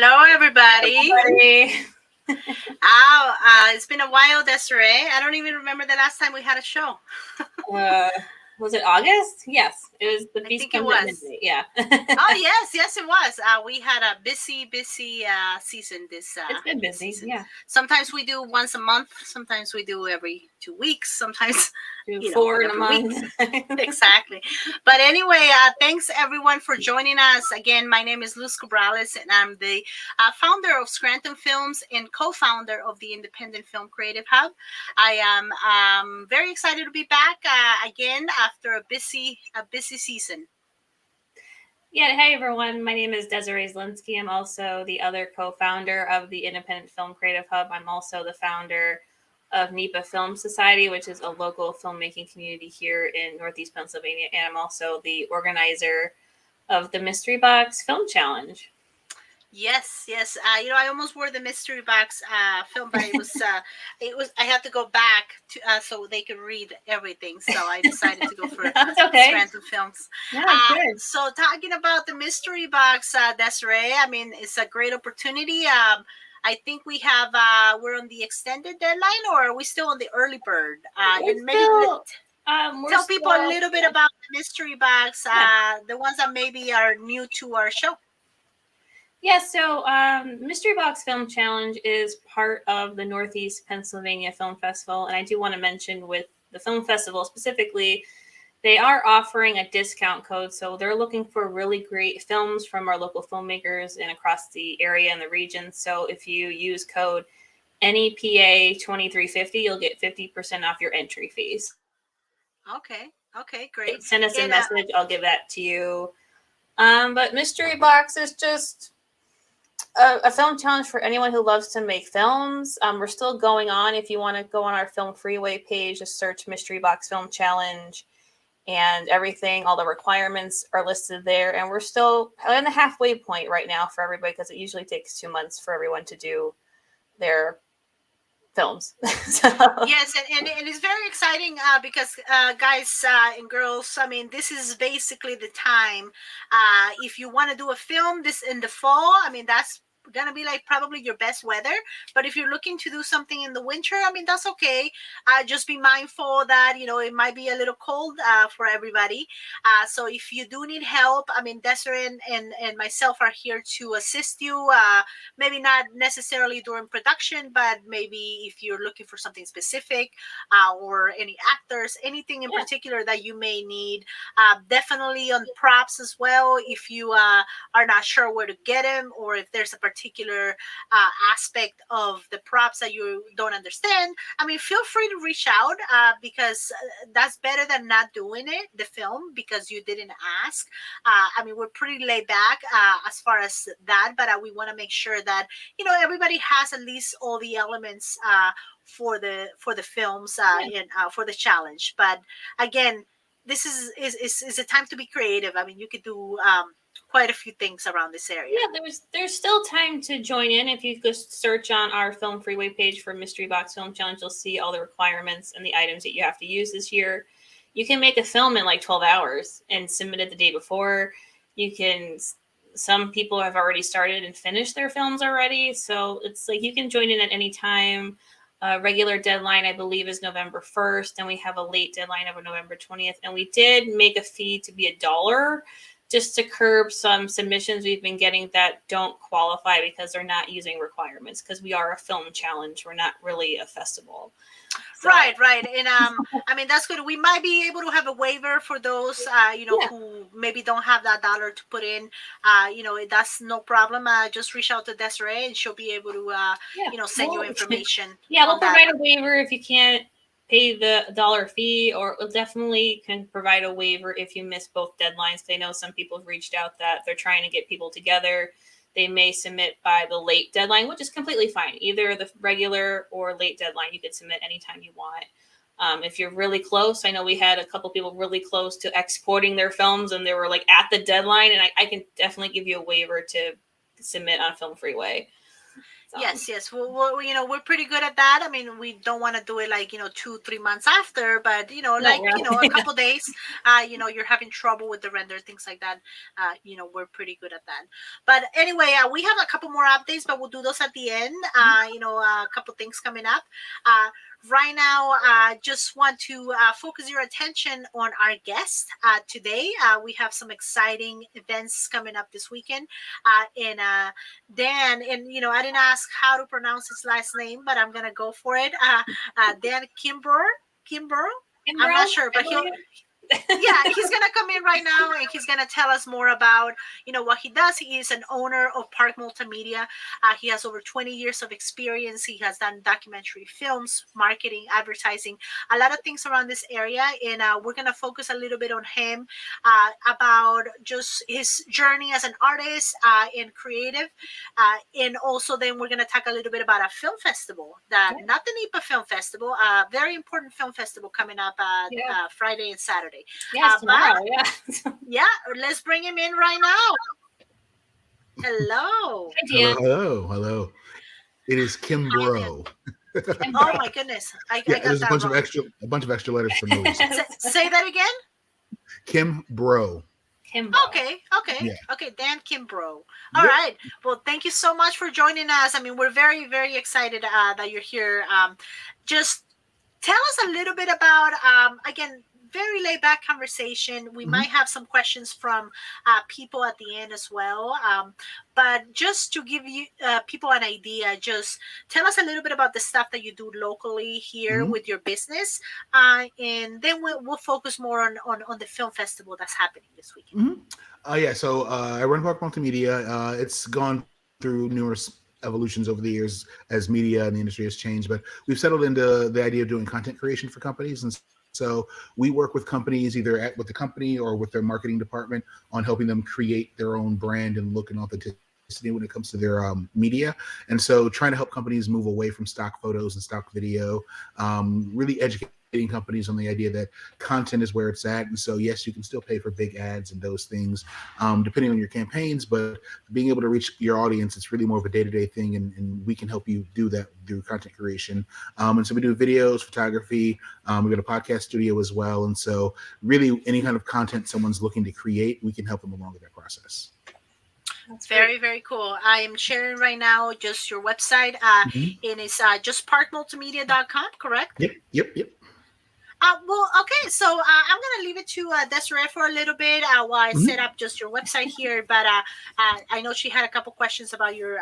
Hello, everybody. Everybody. It's been a while, Desiree. I don't even remember the last time we had a show. Was it August? Yes, it was the I Beast think it Comes at was. Midnight. Yeah. Oh, yes, it was. We had a busy season this It's been busy. season. Yeah. Sometimes we do once a month. Sometimes we do every 2 weeks. Sometimes, Do 4 in a every month. week. Exactly. But anyway, thanks everyone for joining us. Again, my name is Luz Cabrales, and I'm the founder of Scranton Films and co-founder of the Independent Film Creative Hub. I am very excited to be back again after a busy season. Yeah. Hey, everyone. My name is Desiree Zielinski. I'm also the other co-founder of the Independent Film Creative Hub. I'm also the founder of NEPA Film Society, which is a local filmmaking community here in Northeast Pennsylvania. And I'm also the organizer of the Mystery Box Film Challenge. Yes. I almost wore the mystery box film, but I had to go back to so they could read everything. So I decided to go for That's okay. Scranton Films. Yeah, good. So talking about the mystery box, Desiree, I mean, it's a great opportunity. I think we're on the extended deadline, or are we still on the early bird? And maybe tell people a little bit about the mystery box, the ones that maybe are new to our show. Yeah, so Mystery Box Film Challenge is part of the Northeast Pennsylvania Film Festival. And I do want to mention with the film festival specifically, they are offering a discount code. So they're looking for really great films from our local filmmakers and across the area and the region. So if you use code NEPA2350, you'll get 50% off your entry fees. Okay, great. Send us a message. I'll give that to you. But Mystery Box is just a film challenge for anyone who loves to make films. We're still going on. If you want to go on our Film Freeway page, just search Mystery Box Film Challenge, and everything, all the requirements are listed there. And we're still in the halfway point right now for everybody, because it usually takes 2 months for everyone to do their films. Yes, and it's very exciting because guys and girls, I mean, this is basically the time. If you want to do a film this in the fall, I mean, that's gonna be like probably your best weather. But if you're looking to do something in the winter, I mean, that's okay. Just be mindful that it might be a little cold for everybody. So if you do need help, I mean, Desiree and myself are here to assist you. Maybe not necessarily during production, but maybe if you're looking for something specific, or any actors, anything in particular that you may need. Definitely on props as well, if you are not sure where to get them, or if there's a particular aspect of the props that you don't understand. I mean, feel free to reach out, because that's better than not doing the film, because you didn't ask. I mean, we're pretty laid back as far as that, but we want to make sure that everybody has at least all the elements for the films and for the challenge. But again, this is a time to be creative. I mean, you could do quite a few things around this area. Yeah, there's still time to join in. If you just search on our Film Freeway page for Mystery Box Film Challenge, you'll see all the requirements and the items that you have to use this year. You can make a film in like 12 hours and submit it the day before. Some people have already started and finished their films already. So it's like you can join in at any time. Regular deadline, I believe, is November 1st. And we have a late deadline of November 20th. And we did make a fee to be $1, just to curb some submissions we've been getting that don't qualify because they're not using requirements, because we are a film challenge. We're not really a festival. So. Right. And I mean, that's good. We might be able to have a waiver for those, who maybe don't have that $1 to put in. That's no problem. Just reach out to Desiree and she'll be able to, send you information. Yeah, we'll provide a waiver if you can't pay the $1 fee, or we'll definitely can provide a waiver if you miss both deadlines. They know some people have reached out that they're trying to get people together. They may submit by the late deadline, which is completely fine. Either the regular or late deadline, you could submit anytime you want. If you're really close, I know we had a couple people really close to exporting their films and they were like at the deadline, and I can definitely give you a waiver to submit on Film Freeway. So, Yes. We're pretty good at that. I mean, we don't want to do it like 2-3 months after, but no, a yeah. couple days. You're having trouble with the render, things like that. We're pretty good at that. But anyway, we have a couple more updates, but we'll do those at the end. A couple things coming up. Right now, just want to focus your attention on our guest today. We have some exciting events coming up this weekend. And Dan, and I didn't ask how to pronounce his last name, but I'm gonna go for it. Dan Kimbrough. I'm not Kimbrough, sure, I but believe. he's gonna come in right now and he's gonna tell us more about what he does. He is an owner of Park Multimedia. He has over 20 years of experience. He has done documentary films, marketing, advertising, a lot of things around this area, and we're gonna focus a little bit on him, about just his journey as an artist and creative, and also then we're gonna talk a little bit about a film festival, that Yeah. not the NEPA Film Festival, a very important film festival coming up Yeah. Friday and Saturday. Yes, But tomorrow. Yeah. yeah, let's bring him in right now. Hello. Hi, Hello, Dan. hello. It is Kimbrough. Oh Kimbrough. my goodness, I Yeah, got there's a that wrong. bunch of extra letters for no reason. Say that again. Kimbrough. Kimbrough. Okay, Dan Kimbrough. All right. Well, thank you so much for joining us. I mean, we're very, very excited that you're here. Just tell us a little bit about, again, very laid back conversation. We might have some questions from people at the end as well. But just to give you people an idea, just tell us a little bit about the stuff that you do locally here with your business. And then we'll focus more on the film festival that's happening this weekend. So I run Park Multimedia. It's gone through numerous evolutions over the years as media and the industry has changed, but we've settled into the idea of doing content creation for companies. And so we work with companies either with the company or with their marketing department on helping them create their own brand and look and authenticity when it comes to their media. And so trying to help companies move away from stock photos and stock video, really educating companies on the idea that content is where it's at. And so, yes, you can still pay for big ads and those things, depending on your campaigns, but being able to reach your audience, it's really more of a day-to-day thing. And we can help you do that through content creation. And so we do videos, photography. We got a podcast studio as well. And so really any kind of content someone's looking to create, we can help them along with that process. That's very, very cool. I am sharing right now just your website. And it's just parkmultimedia.com, correct? Yep. Well, okay, so I'm going to leave it to Desiree for a little bit while I set up just your website here. But I know she had a couple questions about your,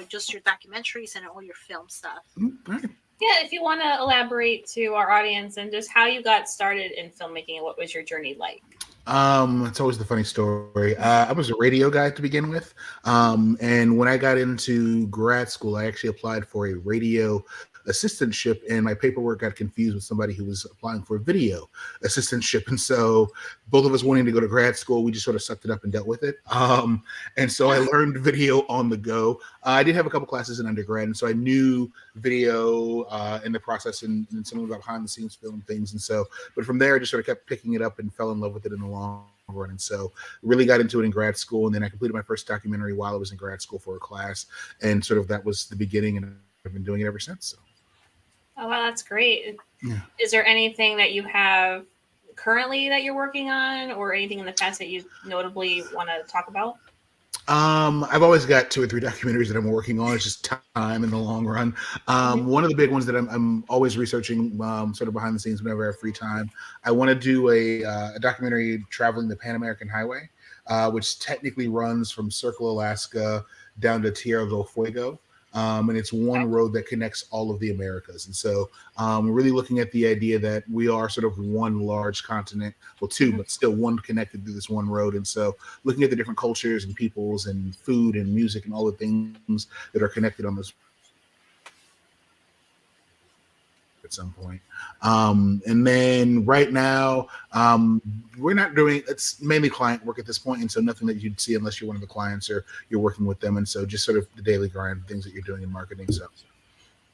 just your documentaries and all your film stuff. Right. Yeah, if you want to elaborate to our audience and just how you got started in filmmaking and what was your journey like? It's always the funny story. I was a radio guy to begin with. And when I got into grad school, I actually applied for a radio assistantship, and my paperwork got confused with somebody who was applying for a video assistantship. And so both of us wanting to go to grad school, we just sort of sucked it up and dealt with it. And so I learned video on the go. I did have a couple classes in undergrad, and so I knew video in the process and some of the behind the scenes film things. And so, but from there, I just sort of kept picking it up and fell in love with it in the long run. And so really got into it in grad school. And then I completed my first documentary while I was in grad school for a class. And sort of that was the beginning, and I've been doing it ever since. So. Oh, wow, that's great. Yeah. Is there anything that you have currently that you're working on or anything in the past that you notably want to talk about? I've always got 2 or 3 documentaries that I'm working on. It's just time in the long run. One of the big ones that I'm always researching, sort of behind the scenes whenever I have free time. I want to do a documentary traveling the Pan American Highway, which technically runs from Circle, Alaska, down to Tierra del Fuego. And it's one road that connects all of the Americas. And so we're really looking at the idea that we are sort of one large continent, well, 2, but still one connected through this one road. And so looking at the different cultures and peoples and food and music and all the things that are connected on this at some point. And then right now, we're not doing, it's mainly client work at this point. And so nothing that you'd see unless you're one of the clients or you're working with them. And so just sort of the daily grind, things that you're doing in marketing. So.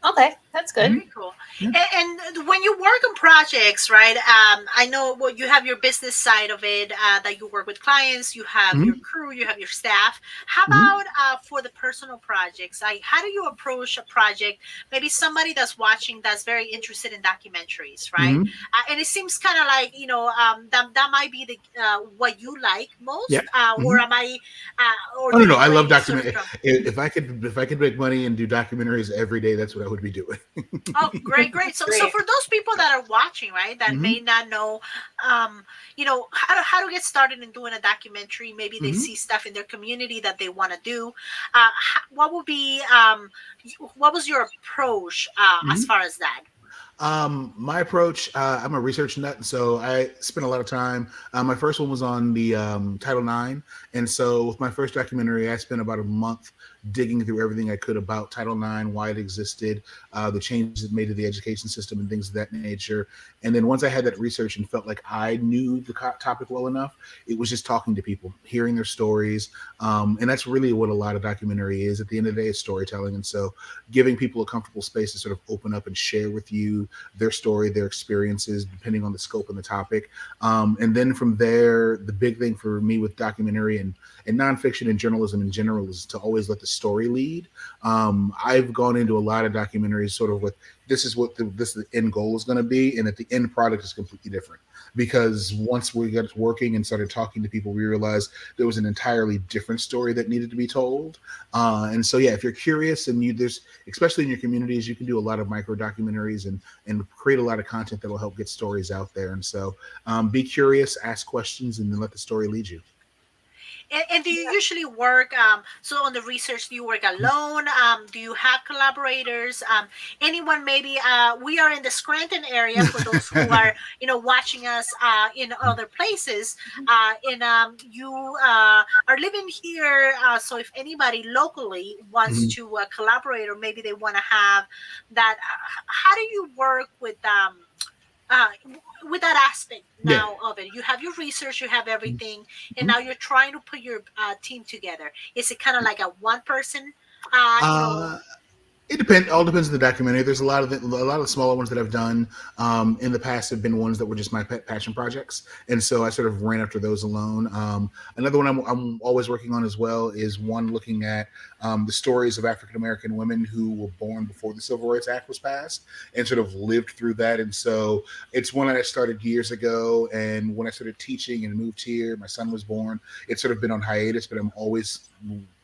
Okay, that's good. Very cool. And when you work on projects, right? I know you have your business side of it, that you work with clients, you have your crew, you have your staff. How about for the personal projects? Like, how do you approach a project? Maybe somebody that's watching that's very interested in documentaries, right? And it seems kind of like, that might be the what you like Yeah. most, or am I? Or Oh do no, you I love bring sort of documentary. If I could make money and do documentaries every day, that's what I would be doing. Oh, great, great. So, Great. for those people that are watching, right, that may not know, how to get started in doing a documentary. Maybe they see stuff in their community that they want to do. What would be, what was your approach as far as that? My approach, I'm a research nut, and so I spent a lot of time. My first one was on the Title IX, and so with my first documentary, I spent about a month digging through everything I could about Title IX, why it existed, the changes it made to the education system, and things of that nature. And then once I had that research and felt like I knew the topic well enough, it was just talking to people, hearing their stories, and that's really what a lot of documentary is. At the end of the day, it's storytelling, and so giving people a comfortable space to sort of open up and share with you their story, their experiences, depending on the scope and the topic. And then from there, the big thing for me with documentary and nonfiction and journalism in general is to always let the story lead. I've gone into a lot of documentaries sort of with this is what the end goal is going to be, and that the end product is completely different. Because once we got working and started talking to people, we realized there was an entirely different story that needed to be told. And so, yeah, if you're curious and there's, especially in your communities, you can do a lot of micro documentaries and create a lot of content that will help get stories out there. And so be curious, ask questions, and then let the story lead you. And do you usually work, so on the research, do you work alone? Do you have collaborators? Anyone maybe, we are in the Scranton area for those who are, watching us in other places. And you are living here. So if anybody locally wants to collaborate, or maybe they want to have that, how do you work uh, with that aspect now of it? You have your research, you have everything, and now you're trying to put your team together. Is it kind of like a one person, It depends. All depends on the documentary. There's a lot of the smaller ones that I've done in the past have been ones that were just my pet passion projects, and so I sort of ran after those alone. Another one I'm always working on as well is one looking at the stories of African American women who were born before the Civil Rights Act was passed and sort of lived through that. And so it's one that I started years ago, and when I started teaching and moved here, my son was born. It's sort of been on hiatus, but I'm always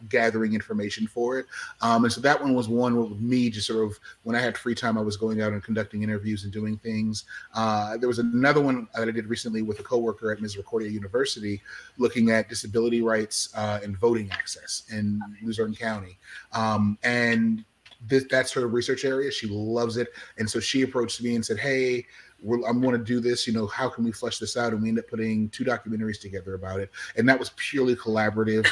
gathering information for it. And so that one was one with me just sort of when I had free time, I was going out and conducting interviews and doing things. There was another one that I did recently with a coworker at Misericordia University looking at disability rights and voting access in Luzerne County. And that's her research area. She loves it. And so she approached me and said, hey, I want to do this, how can we flesh this out? And we ended up putting 2 documentaries together about it. And that was purely collaborative.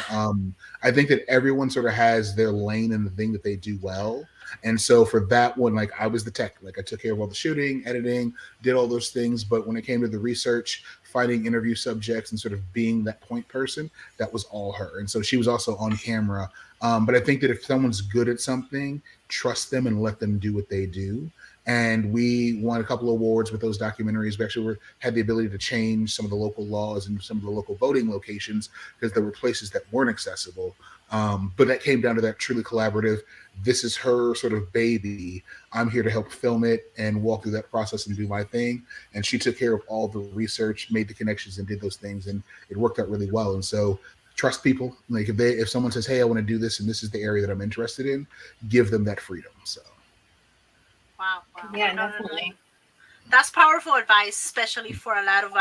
I think that everyone sort of has their lane and the thing that they do well. And so for that one, like I was the tech, like I took care of all the shooting, editing, did all those things. But when it came to the research, finding interview subjects and sort of being that point person, that was all her. And so she was also on camera. But I think that if someone's good at something, trust them and let them do what they do. And we won a couple of awards with those documentaries. We actually had the ability to change some of the local laws and some of the local voting locations because there were places that weren't accessible. But that came down to that truly collaborative. This is her sort of baby. I'm here to help film it and walk through that process and do my thing. And she took care of all the research, made the connections, and did those things. And it worked out really well. And so trust people. Like if someone says, hey, I want to do this and this is the area that I'm interested in, give them that freedom. So. Wow. Yeah, definitely. That's powerful advice, especially for a lot of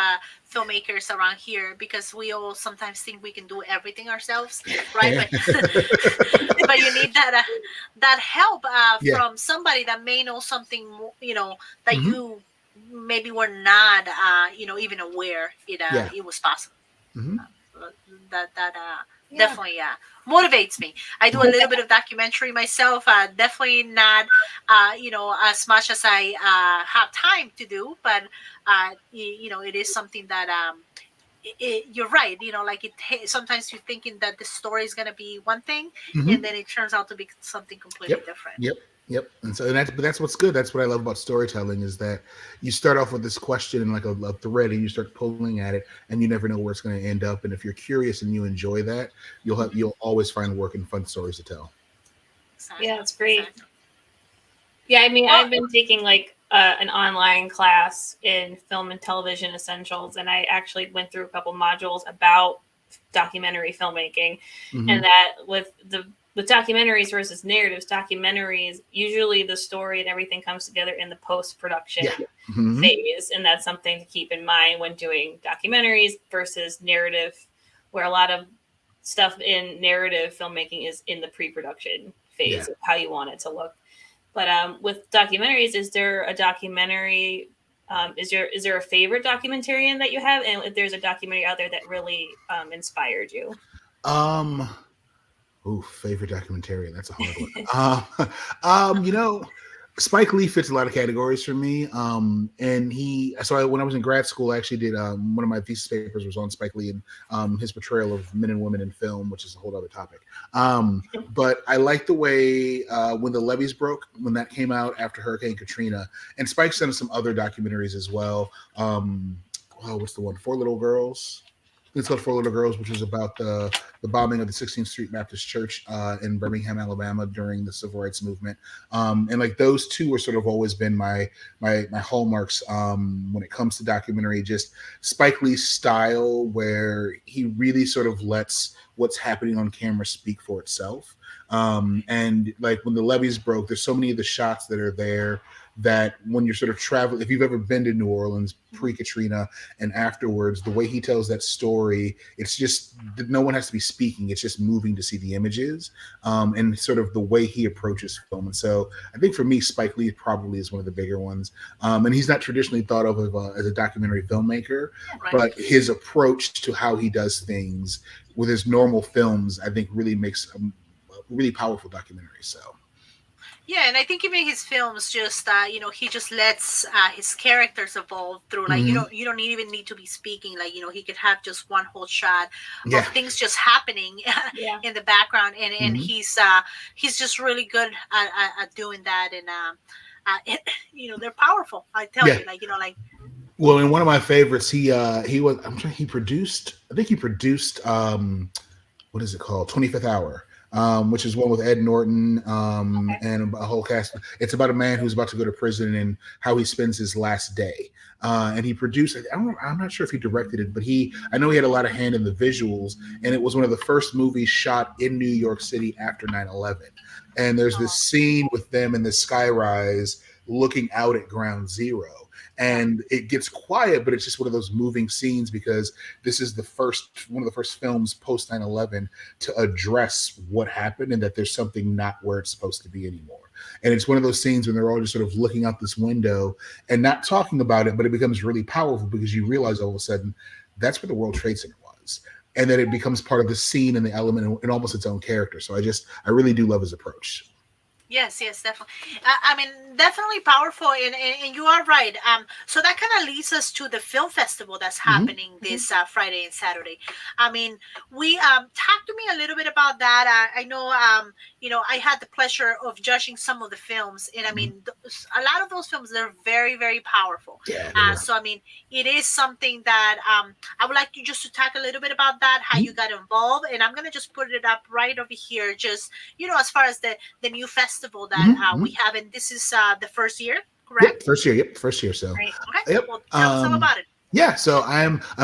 filmmakers around here, because we all sometimes think we can do everything ourselves, right? Yeah. But you need that help from somebody that may know something, that you maybe were not, even aware it was possible. Definitely motivates me. I do a little bit of documentary myself, definitely not as much as I have time to do, but it is something that you're right, like sometimes you're thinking that the story is going to be one thing, and then it turns out to be something completely different. Yep. Yep. And so that's what's good. That's what I love about storytelling is that you start off with this question and like a thread and you start pulling at it and you never know where it's going to end up. And if you're curious and you enjoy that, you'll always find work and fun stories to tell. Exactly. Yeah, that's great. Exactly. Yeah, I mean, Well, I've been taking like an online class in film and television essentials, and I actually went through a couple modules about documentary filmmaking, Mhm. and that with documentaries versus narratives, documentaries usually the story and everything comes together in the post production Mhm. phase, and that's something to keep in mind when doing documentaries versus narrative, where a lot of stuff in narrative filmmaking is in the pre-production phase Yeah. of how you want it to look. But with documentaries, is there a documentary? Is there a favorite documentarian that you have? And if there's a documentary out there that really inspired you? Um. Oh, favorite documentarian. That's a hard one. You know, Spike Lee fits a lot of categories for me. And when I was in grad school, I actually did one of my thesis papers was on Spike Lee and his portrayal of men and women in film, which is a whole other topic. But I like the way when the levees broke, when that came out after Hurricane Katrina, and Spike's done some other documentaries as well. What's the one? Four Little Girls. It's called Four Little Girls, which is about the bombing of the 16th Street Baptist Church in Birmingham, Alabama during the Civil Rights Movement. And like those two are sort of always been my hallmarks when it comes to documentary. Just Spike Lee's style, where he really sort of lets what's happening on camera speak for itself. And like when the levees broke, there's so many of the shots that are there that when you're sort of traveling, if you've ever been to New Orleans pre-Katrina and afterwards, the way he tells that story, it's just no one has to be speaking. It's just moving to see the images and sort of the way he approaches film. And so I think for me, Spike Lee probably is one of the bigger ones. And he's not traditionally thought of as a documentary filmmaker, right. but his approach to how he does things with his normal films, I think really makes a really powerful documentary. So. Yeah, and I think even his films just he just lets his characters evolve through like Mhm. you don't even need to be speaking, like he could have just one whole shot Yeah. of things just happening Yeah. in the background, and Mhm. he's just really good at doing that, they're powerful. I tell Yeah. you, like Well, in one of my favorites, he was he produced what is it called? 25th Hour. Which is one with Ed Norton and a whole cast. It's about a man who's about to go to prison and how he spends his last day. And he produced it. I'm not sure if he directed it, but I know he had a lot of hand in the visuals. And it was one of the first movies shot in New York City after 9/11. And there's this scene with them in the skyrise looking out at Ground Zero. And it gets quiet, but it's just one of those moving scenes because this is one of the first films post 9/11 to address what happened and that there's something not where it's supposed to be anymore. And it's one of those scenes when they're all just sort of looking out this window and not talking about it, but it becomes really powerful because you realize all of a sudden that's where the World Trade Center was. And then it becomes part of the scene and the element and almost its own character. So I really do love his approach. Yes, definitely. I mean, definitely powerful, and you are right. So that kind of leads us to the film festival that's happening this Friday and Saturday. I mean, we talk to me a little bit about that. I know, I had the pleasure of judging some of the films, and I mean, a lot of those films they're very, very powerful. Yeah. So I mean, it is something that I would like you just to talk a little bit about that, how you got involved, and I'm gonna just put it up right over here, just as far as the new festival that we have, and this is the first year, correct? Yep, first year. So, Right. Okay. yep. Well, tell us all about it. Yeah, so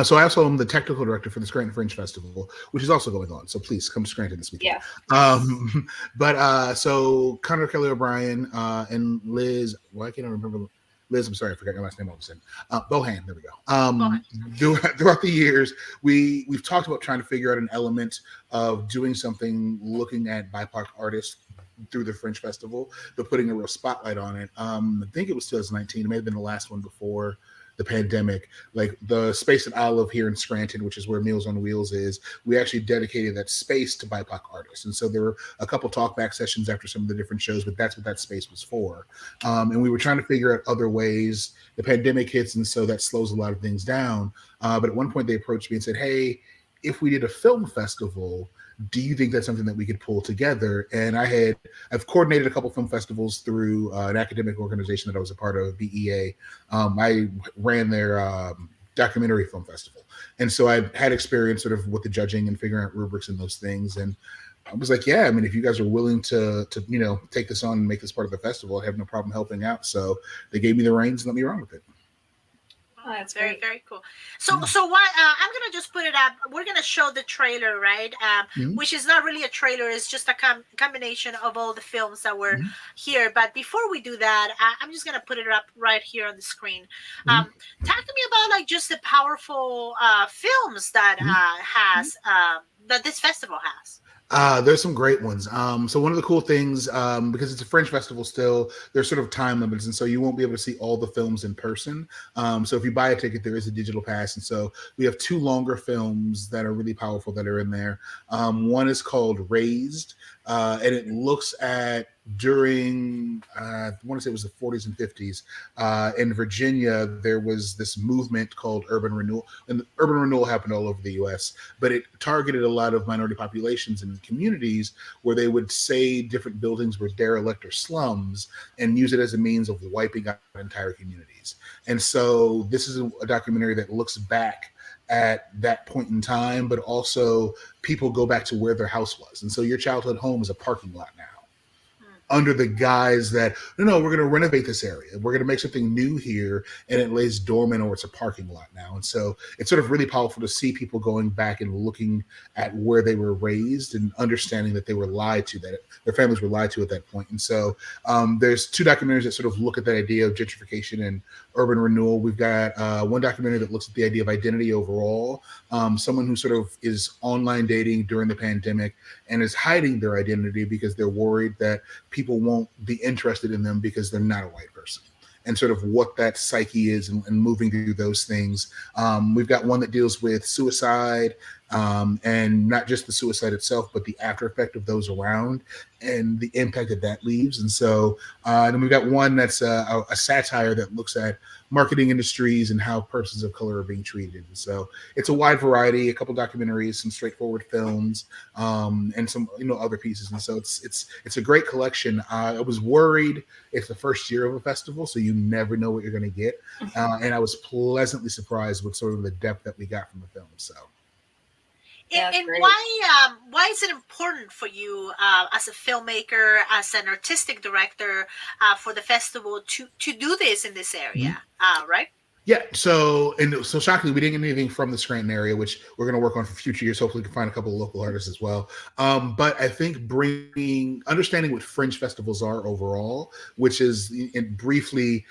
so I also am the technical director for the Scranton Fringe Festival, which is also going on. So please come to Scranton this weekend. Yeah. So Connor Kelly O'Brien and Liz, I can't remember. Liz, I'm sorry, I forgot your last name all of a sudden. Bohan, there we go. Throughout the years, we've talked about trying to figure out an element of doing something looking at BIPOC artists through the Fringe Festival, but putting a real spotlight on it. I think it was 2019. It may have been the last one before the pandemic. Like the space that I live here in Scranton, which is where Meals on Wheels is, we actually dedicated that space to BIPOC artists. And so there were a couple talkback sessions after some of the different shows, but that's what that space was for. And we were trying to figure out other ways. The pandemic hits, and so that slows a lot of things down. But at one point they approached me and said, hey, if we did a film festival, do you think that's something that we could pull together? And I've coordinated a couple film festivals through an academic organization that I was a part of, BEA. I ran their documentary film festival. And so I had experience sort of with the judging and figuring out rubrics and those things. And I was like, yeah, I mean, if you guys are willing to take this on and make this part of the festival, I have no problem helping out. So they gave me the reins and let me run with it. Oh, that's very, great. very cool. So why I'm gonna just put it up. We're gonna show the trailer, right? Which is not really a trailer; it's just a combination of all the films that were here. But before we do that, I'm just gonna put it up right here on the screen. Talk to me about like just the powerful films that has that this festival has. There's some great ones. So one of the cool things, because it's a Fringe festival still, there's sort of time limits, and so you won't be able to see all the films in person. So if you buy a ticket, there is a digital pass, and so we have 2 longer films that are really powerful that are in there. One is called Raised, and it looks at during I want to say it was the 40s and 50s in Virginia. There was this movement called urban renewal, and urban renewal happened all over the U.S., but it targeted a lot of minority populations and communities where they would say different buildings were derelict or slums and use it as a means of wiping out entire communities. And so this is a documentary that looks back at that point in time, but also people go back to where their house was. And so your childhood home is a parking lot now, under the guise that, no, we're going to renovate this area. We're going to make something new here, and it lays dormant or it's a parking lot now. And so it's sort of really powerful to see people going back and looking at where they were raised and understanding that they were lied to, that their families were lied to at that point. And so there's 2 documentaries that sort of look at that idea of gentrification and urban renewal. We've got one documentary that looks at the idea of identity overall. Someone who sort of is online dating during the pandemic and is hiding their identity because they're worried that people won't be interested in them because they're not a white person, and sort of what that psyche is and moving through those things. We've got one that deals with suicide, and not just the suicide itself, but the after effect of those around and the impact that leaves. And so then we've got one that's a satire that looks at marketing industries and how persons of color are being treated. And so it's a wide variety, a couple documentaries, some straightforward films, and some other pieces. And so it's a great collection. I was worried it's the first year of a festival, so you never know what you're going to get. And I was pleasantly surprised with sort of the depth that we got from the film. So. And why is it important for you as a filmmaker, as an artistic director for the festival to do this in this area, right? Yeah, so shockingly, we didn't get anything from the Scranton area, which we're going to work on for future years. Hopefully, we can find a couple of local artists as well. But I think understanding what Fringe festivals are overall, which is, briefly,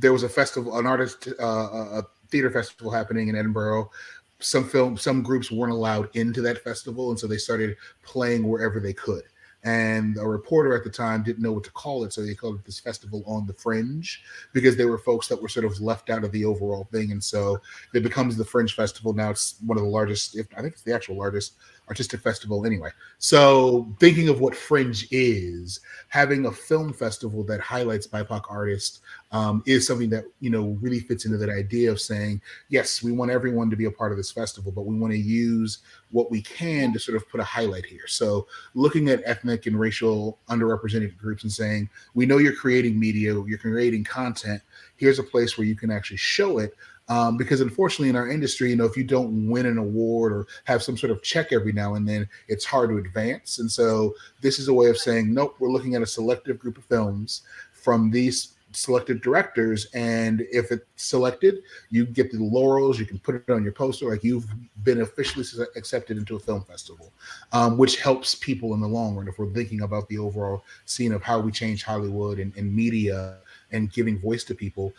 there was a festival, a theater festival happening in Edinburgh. Some groups weren't allowed into that festival, and so they started playing wherever they could. And a reporter at the time didn't know what to call it, so they called it this festival on the fringe, because there were folks that were sort of left out of the overall thing. And so it becomes the Fringe Festival. Now it's one of the largest, I think it's the actual largest artistic festival anyway. So thinking of what Fringe is, having a film festival that highlights BIPOC artists is something that really fits into that idea of saying, yes, we want everyone to be a part of this festival, but we want to use what we can to sort of put a highlight here. So looking at ethnic and racial underrepresented groups and saying, we know you're creating media, you're creating content, here's a place where you can actually show it. Because unfortunately in our industry, if you don't win an award or have some sort of check every now and then, it's hard to advance. And so this is a way of saying, nope, we're looking at a selective group of films from these selected directors, and if it's selected, you get the laurels, you can put it on your poster, like you've been officially accepted into a film festival, which helps people in the long run if we're thinking about the overall scene of how we change Hollywood and media and giving voice to people.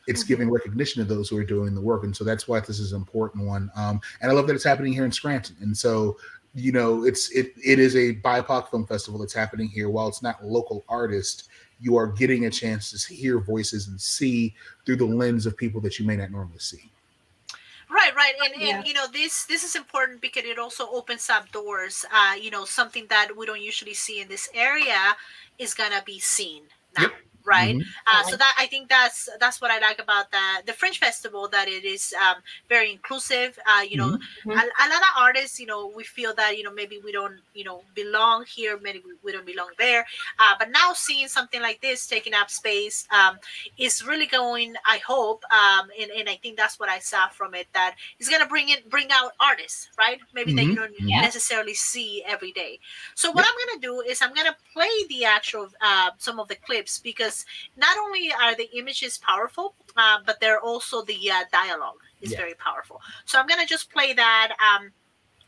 It's giving recognition to those who are doing the work. And so that's why this is an important one. And I love that it's happening here in Scranton. And so, it is a BIPOC film festival that's happening here. While it's not local artists, you are getting a chance to hear voices and see through the lens of people that you may not normally see. Right. And this is important because it also opens up doors. Something that we don't usually see in this area is gonna be seen now. Yep. right? Mhm. So that I think that's what I like about the Fringe Festival, that it is very inclusive. Mhm. A lot of artists, we feel that maybe we don't belong here, maybe we don't belong there. But now seeing something like this taking up space is really going. I hope, and I think that's what I saw from it. That it's gonna bring out artists, right? Maybe that you Mhm. don't Mhm. necessarily see every day. So what Yep. I'm gonna do is I'm gonna play the actual some of the clips, because not only are the images powerful, but they're also the dialogue is Yeah. very powerful. So I'm gonna just play that.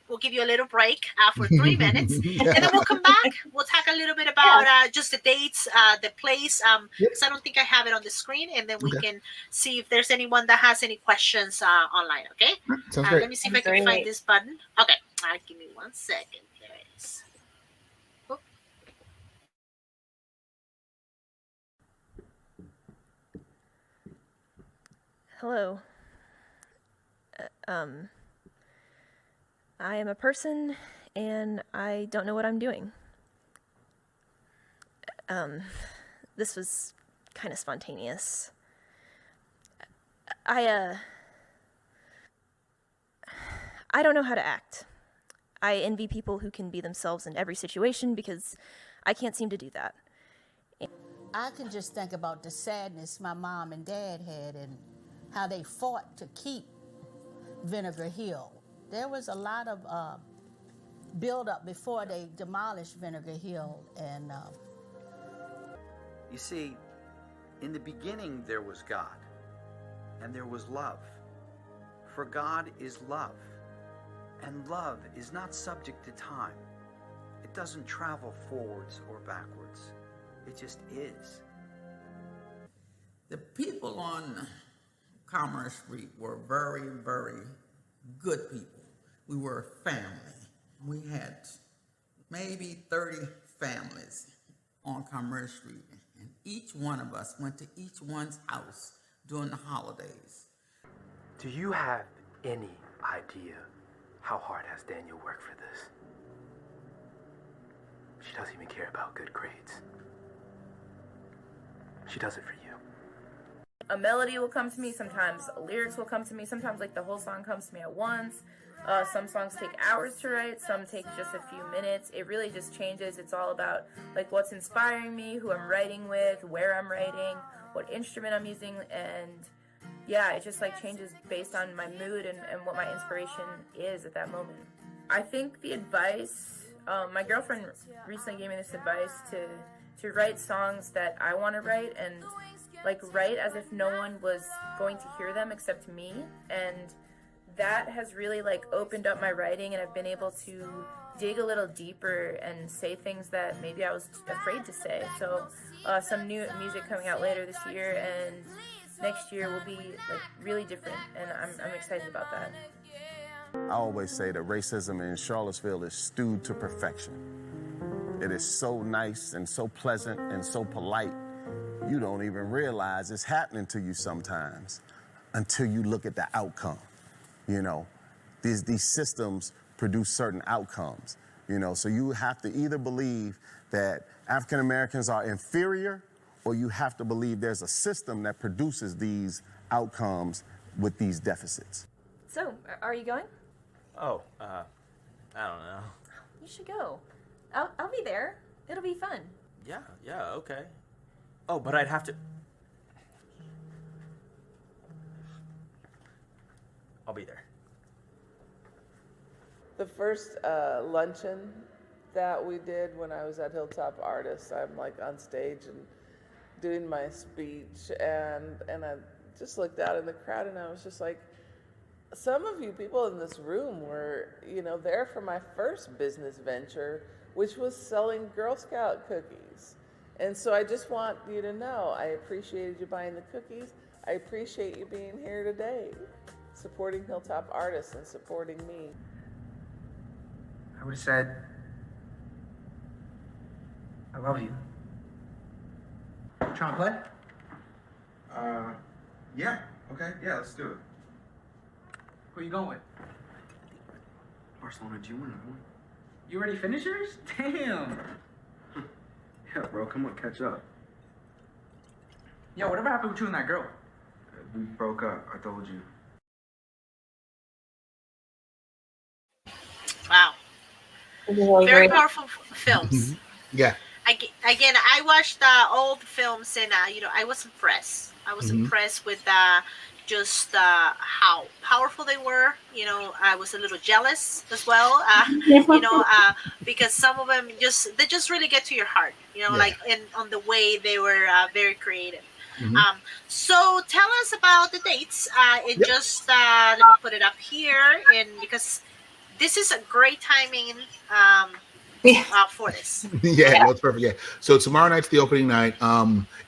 We'll give you a little break for 3 minutes, and then we'll come back. We'll talk a little bit about just the dates, the place, Yep. because I don't think I have it on the screen, and then we Okay. can see if there's anyone that has any questions online. Okay. Sounds great. Let me see if I can Great. find this button. Okay. Give me 1 second. There it is. Oop. Hello. I am a person and I don't know what I'm doing. This was kind of spontaneous. I don't know how to act. I envy people who can be themselves in every situation because I can't seem to do that. I can just think about the sadness my mom and dad had and how they fought to keep Vinegar Hill. There was a lot of build-up before they demolished Vinegar Hill. And you see, in the beginning there was God, and there was love. For God is love, and love is not subject to time. It doesn't travel forwards or backwards. It just is. The people on Commerce Street were very, very good people. We were a family. We had maybe 30 families on Commerce Street, and each one of us went to each one's house during the holidays. Do you have any idea how hard has Daniel worked for this? She doesn't even care about good grades. She does it for you. A melody will come to me, sometimes lyrics will come to me, sometimes like the whole song comes to me at once. Some songs take hours to write, some take just a few minutes. It really just changes. It's all about like what's inspiring me, who I'm writing with, where I'm writing, what instrument I'm using, and yeah, it just like changes based on my mood and what my inspiration is at that moment. I think the advice, my girlfriend recently gave me this advice to write songs that I want to write, and like write as if no one was going to hear them except me, and that has really like opened up my writing, and I've been able to dig a little deeper and say things that maybe I was afraid to say. So some new music coming out later this year, and next year will be like really different, and I'm excited about that. I always say that racism in Charlottesville is stewed to perfection. It is so nice and so pleasant and so polite, you don't even realize it's happening to you sometimes until you look at the outcome. You know, these systems produce certain outcomes, you know, so you have to either believe that African Americans are inferior, or you have to believe there's a system that produces these outcomes with these deficits. So, are you going? Oh, I don't know. You should go. I'll be there. It'll be fun. Yeah, okay. Oh, but I'd have to... I'll be there. The first luncheon that we did when I was at Hilltop Artists, I'm like on stage and doing my speech, and I just looked out in the crowd and I was just like, some of you people in this room were, there for my first business venture, which was selling Girl Scout cookies. And so I just want you to know, I appreciated you buying the cookies. I appreciate you being here today, supporting Hilltop Artists and supporting me. I would have said, I love you. Trying to play? Yeah. Okay. Yeah, let's do it. Who are you going with? Barcelona, do you want another one? You already finished yours? Damn. Yeah, bro. Come on, catch up. Yo, whatever happened with you and that girl? We broke up. I told you. Wow. Very powerful films. Yeah. Again, I watched all the films, and I was impressed. I was impressed with just how powerful they were. I was a little jealous as well. Because some of them they just really get to your heart. Like on the way they were very creative. So tell us about the dates. Just let me put it up here, and because this is a great timing. For this. Yeah, that's perfect. Yeah. So tomorrow night's the opening night.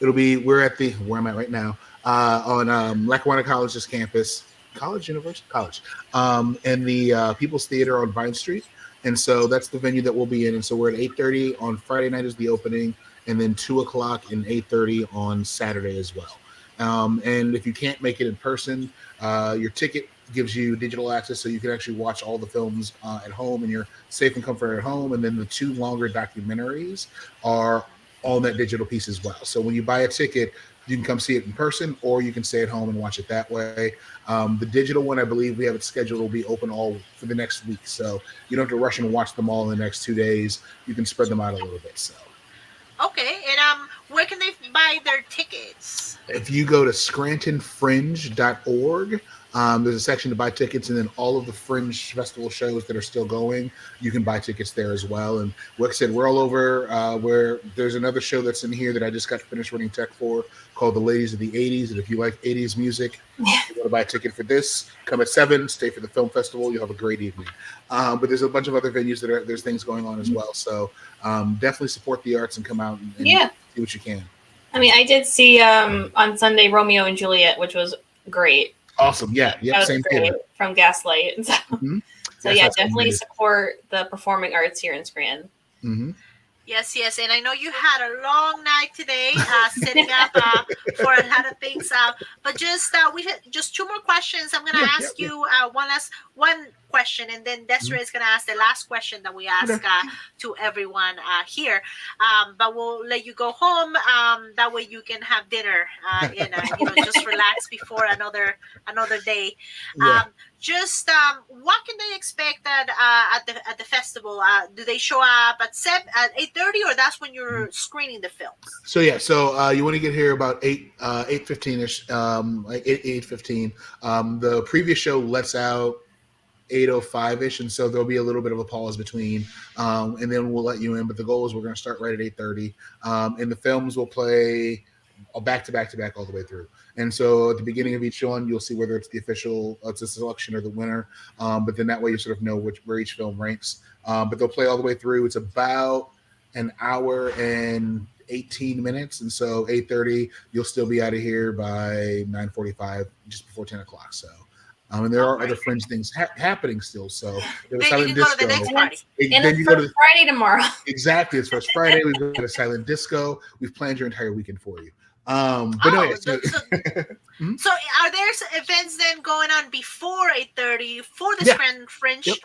We're at where I'm at right now, on Lackawanna College's campus, college, and the People's Theater on Vine Street. And so that's the venue that we'll be in. And so we're at 8:30 on Friday night is the opening, and then 2:00 and 8:30 on Saturday as well. And if you can't make it in person, your ticket gives you digital access, so you can actually watch all the films at home, and you're safe and comfortable at home. And then the 2 longer documentaries are on that digital piece as well. So when you buy a ticket, you can come see it in person, or you can stay at home and watch it that way. The digital one, I believe we have it scheduled, will be open all for the next week. So you don't have to rush and watch them all in the next 2 days. You can spread them out a little bit. So. Okay, and where can they buy their tickets? If you go to scrantonfringe.org, there's a section to buy tickets, and then all of the Fringe Festival shows that are still going, you can buy tickets there as well. And like I said, we're all over. Where there's another show that's in here that I just got finished running tech for, called The Ladies of the 80s. And if you like 80s music, you want to buy a ticket for this, come at 7, stay for the film festival. You'll have a great evening. But there's a bunch of other venues there's things going on as well. So definitely support the arts and come out and see what you can. I mean, I did see on Sunday Romeo and Juliet, which was great. Awesome. Yeah. Yep. Same theater. From Gaslight. So definitely support the performing arts here in Scranton. Yes, and I know you had a long night today, setting up for a lot of things. But we had just 2 more questions. I'm going to ask you one question, and then Desiree is going to ask the last question that we ask to everyone here. But we'll let you go home. That way you can have dinner and just relax before another day. What can they expect at the festival? Do they show up at 8:30, or that's when you're screening the films? So you want to get here about 8:15ish, like 8:15. The previous show lets out 8:05ish, and so there'll be a little bit of a pause between, and then we'll let you in. But the goal is we're going to start right at 8:30, and the films will play back to back all the way through. And so at the beginning of each one, you'll see whether it's the official, it's a selection or the winner. But then that way you sort of know where each film ranks. But they'll play all the way through. It's about an hour and 18 minutes. And so 8:30, you'll still be out of here by 9:45, just before 10 o'clock. So, and there are other Fringe things happening still. So there's silent disco. Go to the next party. And it's First Friday tomorrow. Exactly. It's First Friday. We've got a silent disco. We've planned your entire weekend for you. So are there events then going on before 8:30 for the Scranton Fringe? Yep.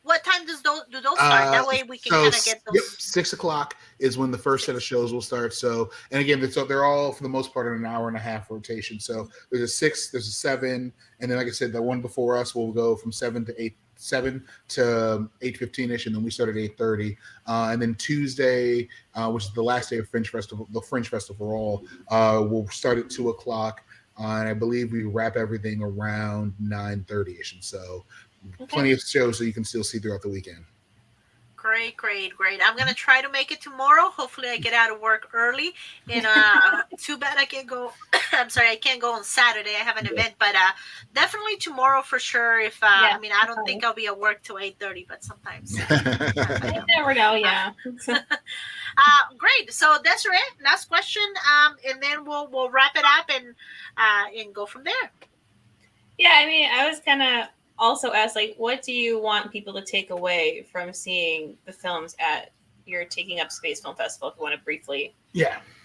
What time do those start? That way we can kind of get those. 6 o'clock is when the first set of shows will start. So, and again, they're all for the most part in an hour and a half rotation. So there's a 6, there's a 7, and then like I said, the one before us will go from 7 to 8:15ish, and then we start at 8:30. And then Tuesday, which is the last day of Fringe Festival, the Fringe Festival will start at 2 o'clock. And I believe we wrap everything around 9:30ish, and so plenty of shows so you can still see throughout the weekend. Great. I'm gonna try to make it tomorrow. Hopefully, I get out of work early. And too bad I can't go. I'm sorry, I can't go on Saturday. I have an event, but definitely tomorrow for sure. If I don't think I'll be at work till 8:30, but sometimes. You never know. Yeah. Great. So Desiree, last question, and then we'll wrap it up and go from there. Yeah, I mean, I was gonna also ask, like, what do you want people to take away from seeing the films at your Taking Up Space Film Festival? If you want to briefly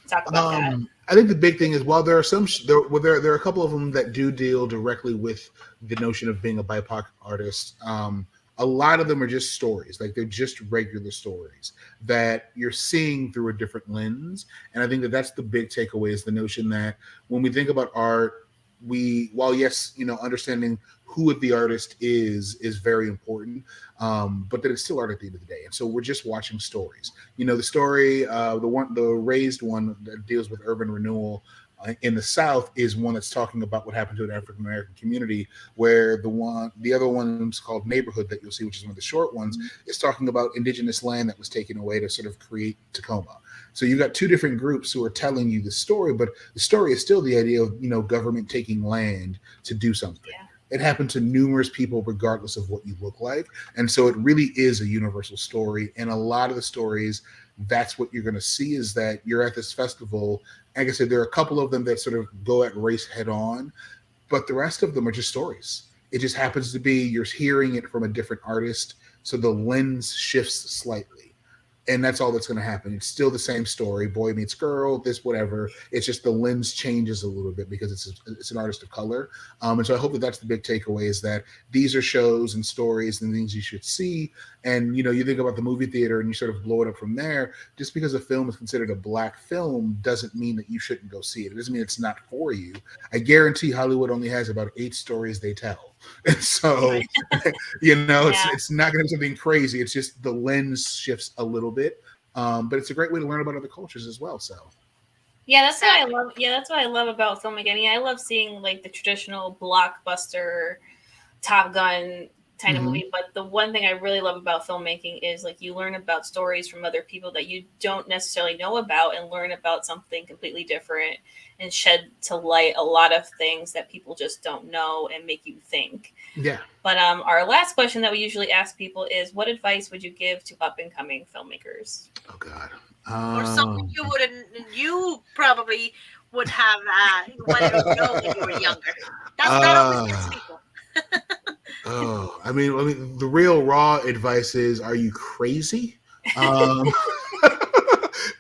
talk about that. I think the big thing is, while there are there are a couple of them that do deal directly with the notion of being a BIPOC artist, a lot of them are just stories. Like they're just regular stories that you're seeing through a different lens. And I think that that's the big takeaway, is the notion that when we think about art, while yes, understanding who the artist is very important, but that it's still art at the end of the day. And so we're just watching stories. The story, the raised one that deals with urban renewal in the South is one that's talking about what happened to an African American community, where the other one's called Neighborhood that you'll see, which is one of the short ones, is talking about indigenous land that was taken away to sort of create Tacoma. So you've got two different groups who are telling you the story, but the story is still the idea of, government taking land to do something. Yeah. It happened to numerous people regardless of what you look like. And so it really is a universal story. And a lot of the stories, that's what you're going to see, is that you're at this festival. Like I said, there are a couple of them that sort of go at race head on, but the rest of them are just stories. It just happens to be you're hearing it from a different artist, so the lens shifts slightly. And that's all that's going to happen. It's still the same story, boy meets girl, this, whatever. It's just the lens changes a little bit because it's an artist of color. And so I hope that that's the big takeaway, is that these are shows and stories and things you should see. And, you think about the movie theater and you sort of blow it up from there. Just because a film is considered a Black film doesn't mean that you shouldn't go see it. It doesn't mean it's not for you. I guarantee Hollywood only has about 8 stories they tell. And so, it's not going to be something crazy. It's just the lens shifts a little bit. But it's a great way to learn about other cultures as well. So, yeah, that's what I love. Yeah, that's what I love about filmmaking. I mean, I love seeing like the traditional blockbuster, Top Gun kind of movie. But the one thing I really love about filmmaking is like you learn about stories from other people that you don't necessarily know about, and learn about something completely different, and shed to light a lot of things that people just don't know and make you think. Yeah. But our last question that we usually ask people is, what advice would you give to up and coming filmmakers? Oh God. Or something you probably would have wanted to know when you were younger. That always gets people. I mean, the real raw advice is: are you crazy?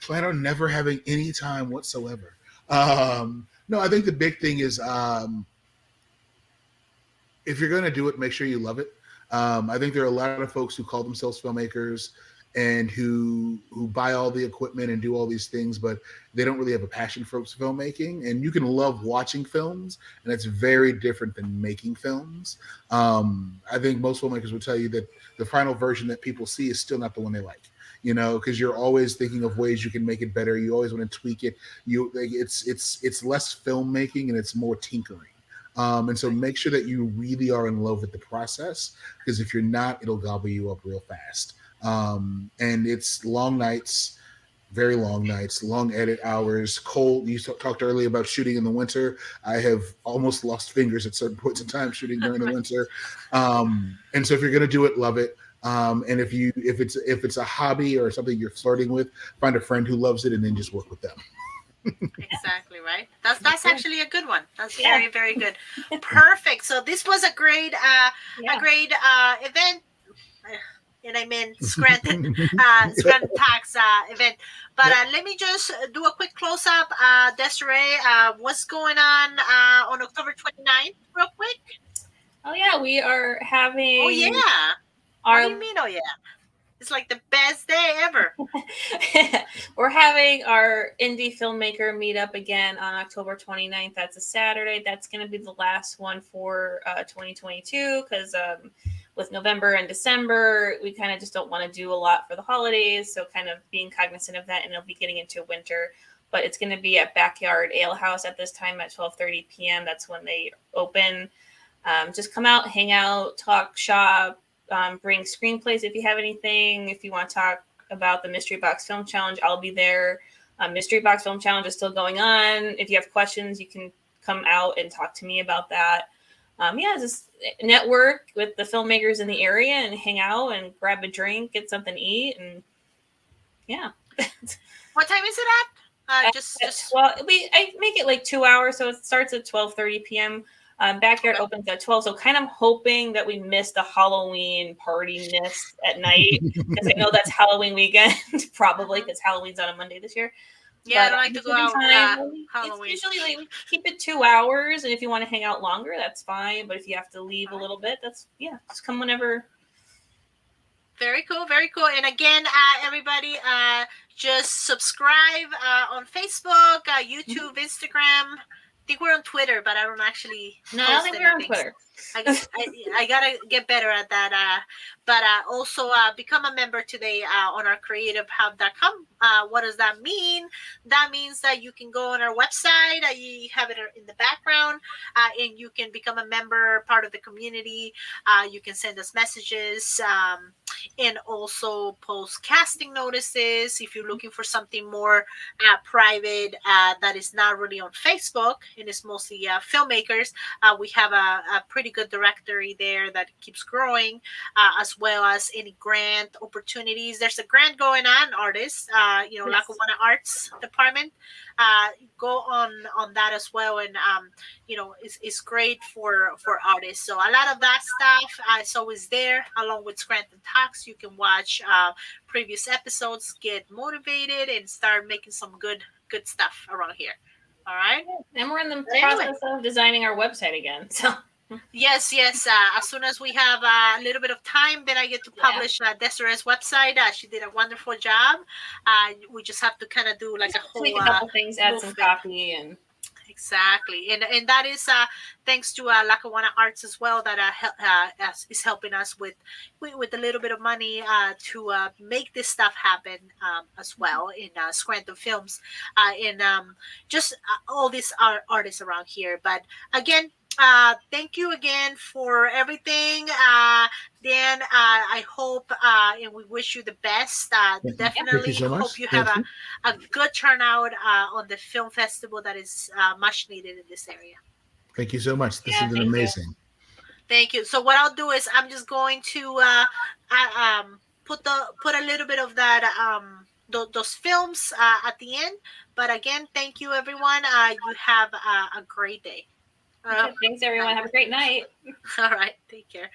Plan on never having any time whatsoever. No, I think the big thing is, if you're going to do it, make sure you love it. I think there are a lot of folks who call themselves filmmakers and who buy all the equipment and do all these things, but they don't really have a passion for filmmaking. And you can love watching films, and it's very different than making films. I think most filmmakers will tell you that the final version that people see is still not the one they like. Because you're always thinking of ways you can make it better. You always want to tweak it. It's less filmmaking and it's more tinkering. And so make sure that you really are in love with the process, because if you're not, it'll gobble you up real fast. And it's long nights, very long nights, long edit hours, cold. You talked earlier about shooting in the winter. I have almost lost fingers at certain points in time shooting during the winter. And so if you're going to do it, love it. And if it's a hobby or something you're flirting with, find a friend who loves it and then just work with them. Exactly right. That's actually a good one. That's very, very good. Perfect. So this was a great event. And I meant Scranton Tax event. But let me just do a quick close up. Desiree, what's going on October 29th, real quick? Oh yeah, we are having. Oh yeah. What do you mean? Oh yeah. It's like the best day ever. We're having our indie filmmaker meetup again on October 29th. That's a Saturday. That's going to be the last one for 2022, because with November and December, we kind of just don't want to do a lot for the holidays. So kind of being cognizant of that, and it'll be getting into winter. But it's going to be at Backyard Ale House at this time at 12:30 p.m. That's when they open. Just come out, hang out, talk, shop. Bring screenplays if you have anything. If you want to talk about the Mystery Box Film Challenge, I'll be there. Mystery Box Film Challenge is still going on. If you have questions, you can come out and talk to me about that. Just network with the filmmakers in the area and hang out and grab a drink, get something to eat, and yeah. What time is it at? I make it like 2 hours, so it starts at 12:30 p.m. Backyard opens at 12, so kind of hoping that we miss the Halloween party-ness at night, because I know that's Halloween weekend, probably, because Halloween's on a Monday this year. Yeah, I don't like to go out Halloween. It's usually we keep it 2 hours, and if you want to hang out longer, that's fine. But if you have to leave a little bit, just come whenever Very cool, very cool. And again, everybody, just subscribe on Facebook, YouTube, Instagram. I think we're on Twitter, but I don't actually. No, I don't think we're on Twitter. I gotta get better at that. But also become a member today on our creativehub.com. What does that mean? That means that you can go on our website. You have it in the background, and you can become a member, part of the community. You can send us messages. And also post casting notices if you're looking for something more private that is not really on Facebook and it's mostly filmmakers. We have a pretty good directory there that keeps growing, as well as any grant opportunities. There's a grant going on, artists, Yes. Lackawanna Arts Department. Go on that as well, and it's great for artists. So a lot of that stuff is always there, along with Scranton Talks. You can watch previous episodes, get motivated, and start making some good stuff around here. All right. And we're in the Anyway. process of designing our website again. So Yes. As soon as we have a little bit of time, then I get to publish Desiree's website. She did a wonderful job. We just have to kind of do like a whole tweak a couple things, add some movement. copy, and Exactly, and that is thanks to Lackawanna Arts as well, that is helping us with a little bit of money to make this stuff happen as well in Scranton Films, and just all these artists around here. But again, thank you again for everything. Dan, I hope and we wish you the best. Definitely so much. hope you have a good turnout on the film festival that is much needed in this area. Thank you so much. This has been thank you. amazing. Thank you. So what I'll do is I'm just going to put a little bit of that those films at the end. But again, thank you, everyone. You have a great day. thanks everyone. Have a great night. All right. Take care.